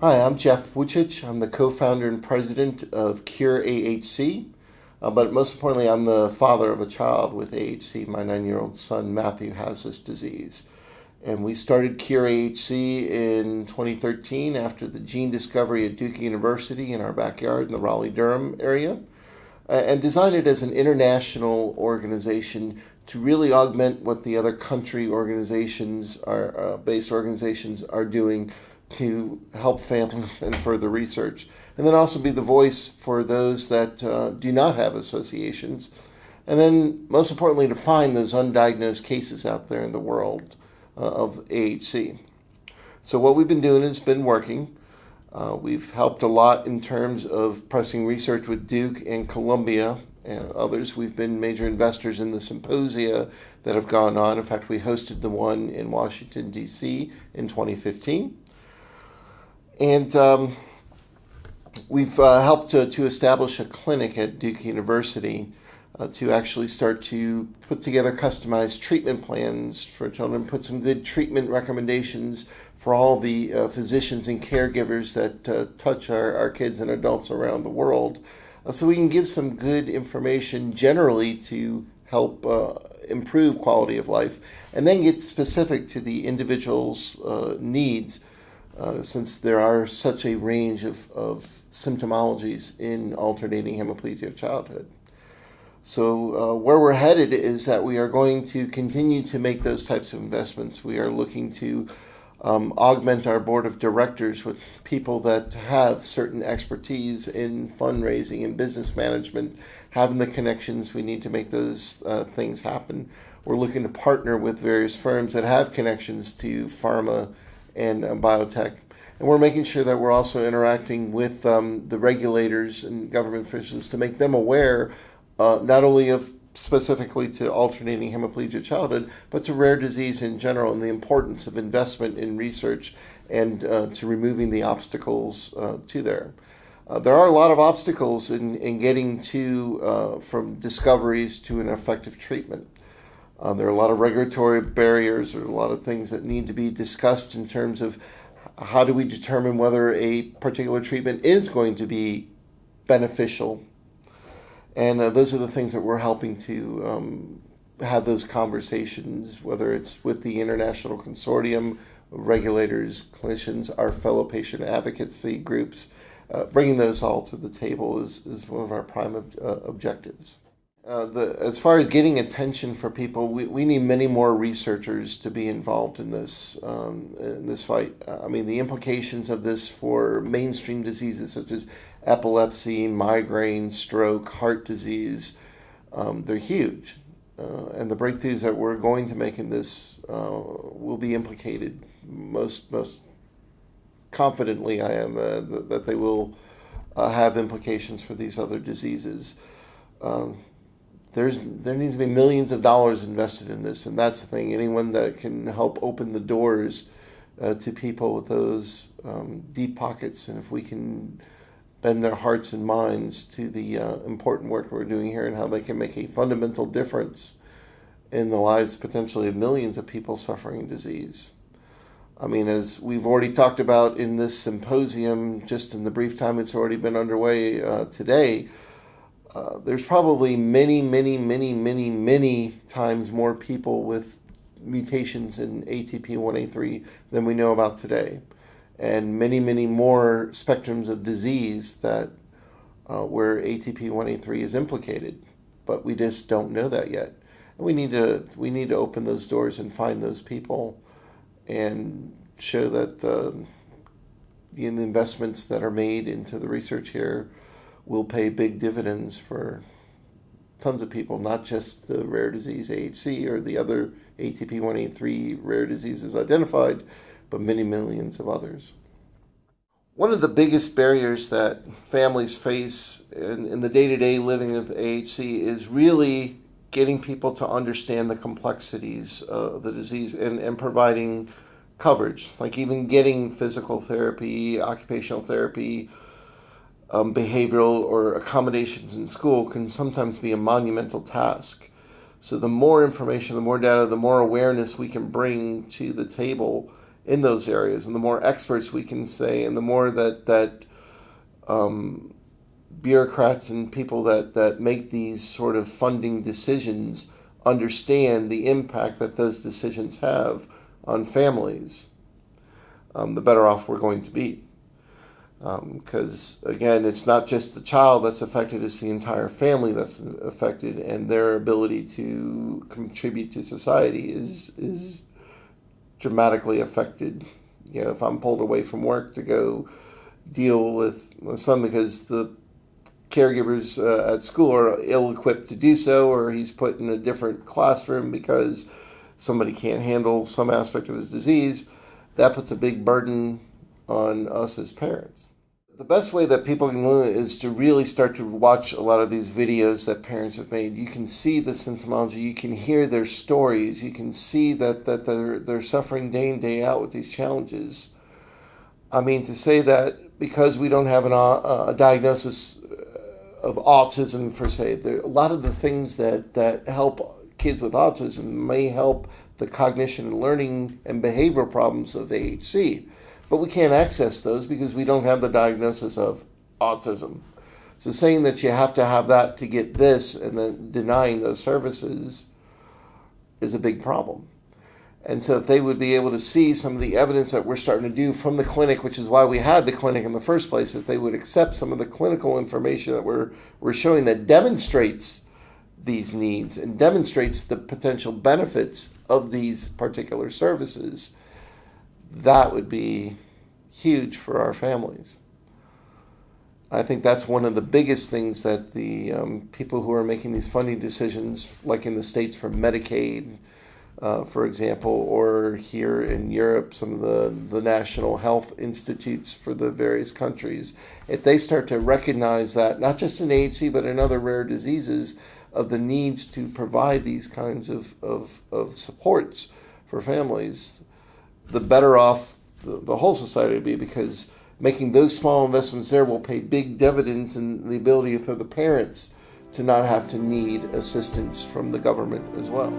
Hi, I'm Jeff Wuchich. I'm the co-founder and president of Cure AHC, but most importantly, I'm the father of a child with AHC. My 9-year-old son, Matthew, has this disease. And we started Cure AHC in 2013 after the gene discovery at Duke University in our backyard in the Raleigh-Durham area, and designed it as an international organization to really augment what the other country organizations base organizations are doing to help families and further research, and then also be the voice for those that do not have associations, and then most importantly to find those undiagnosed cases out there in the world of AHC. So what we've been doing has been working. We've helped a lot in terms of pressing research with Duke and Columbia and others. We've been major investors in the symposia that have gone on. In fact, we hosted the one in Washington, D.C. in 2015. And we've helped to establish a clinic at Duke University to actually start to put together customized treatment plans for children, put some good treatment recommendations for all the physicians and caregivers that touch our kids and adults around the world, so we can give some good information generally to help improve quality of life, and then get specific to the individual's needs. Since there are such a range of symptomologies in alternating hemiplegia of childhood. So where we're headed is that we are going to continue to make those types of investments. We are looking to augment our board of directors with people that have certain expertise in fundraising and business management, having the connections we need to make those things happen. We're looking to partner with various firms that have connections to pharma and biotech. And we're making sure that we're also interacting with the regulators and government officials to make them aware not only of specifically to alternating hemiplegia childhood, but to rare disease in general and the importance of investment in research and to removing the obstacles to there. There are a lot of obstacles in getting to from discoveries to an effective treatment. There are a lot of regulatory barriers, or a lot of things that need to be discussed in terms of how do we determine whether a particular treatment is going to be beneficial. And those are the things that we're helping to have those conversations, whether it's with the international consortium, regulators, clinicians, our fellow patient advocacy groups. Bringing those all to the table is one of our prime objectives. As far as getting attention for people, we need many more researchers to be involved in this fight. I mean, the implications of this for mainstream diseases such as epilepsy, migraine, stroke, heart disease, they're huge. And the breakthroughs that we're going to make in this will be implicated. Most confidently, I am that they will have implications for these other diseases. There needs to be millions of dollars invested in this, and that's the thing. Anyone that can help open the doors to people with those deep pockets, and if we can bend their hearts and minds to the important work we're doing here and how they can make a fundamental difference in the lives potentially of millions of people suffering disease. I mean, as we've already talked about in this symposium, just in the brief time it's already been underway today, there's probably many times more people with mutations in ATP1A3 than we know about today, and many more spectrums of disease that where ATP1A3 is implicated, but we just don't know that yet. And we need to open those doors and find those people, and show that the investments that are made into the research here will pay big dividends for tons of people, not just the rare disease AHC or the other ATP1A3 rare diseases identified, but many millions of others. One of the biggest barriers that families face in the day-to-day living of AHC is really getting people to understand the complexities of the disease and providing coverage, like even getting physical therapy, occupational therapy, behavioral or accommodations in school can sometimes be a monumental task. So the more information, the more data, the more awareness we can bring to the table in those areas, and the more experts we can say, and the more that bureaucrats and people that make these sort of funding decisions understand the impact that those decisions have on families, the better off we're going to be. Because, again, it's not just the child that's affected, it's the entire family that's affected, and their ability to contribute to society is dramatically affected. You know, if I'm pulled away from work to go deal with my son because the caregivers at school are ill-equipped to do so, or he's put in a different classroom because somebody can't handle some aspect of his disease, that puts a big burden on us as parents. The best way that people can learn is to really start to watch a lot of these videos that parents have made. You can see the symptomology, you can hear their stories, you can see that they're suffering day in, day out with these challenges. I mean, to say that because we don't have a diagnosis of autism, per se, a lot of the things that help kids with autism may help the cognition and learning and behavioral problems of AHC. But we can't access those because we don't have the diagnosis of autism. So saying that you have to have that to get this and then denying those services is a big problem. And so if they would be able to see some of the evidence that we're starting to do from the clinic, which is why we had the clinic in the first place, if they would accept some of the clinical information that we're showing that demonstrates these needs and demonstrates the potential benefits of these particular services, that would be huge for our families. I think that's one of the biggest things that the people who are making these funding decisions, like in the States for Medicaid, for example, or here in Europe, some of the national health institutes for the various countries, if they start to recognize that, not just in AHC, but in other rare diseases, of the needs to provide these kinds of supports for families, the better off the whole society will be, because making those small investments there will pay big dividends in the ability for the parents to not have to need assistance from the government as well.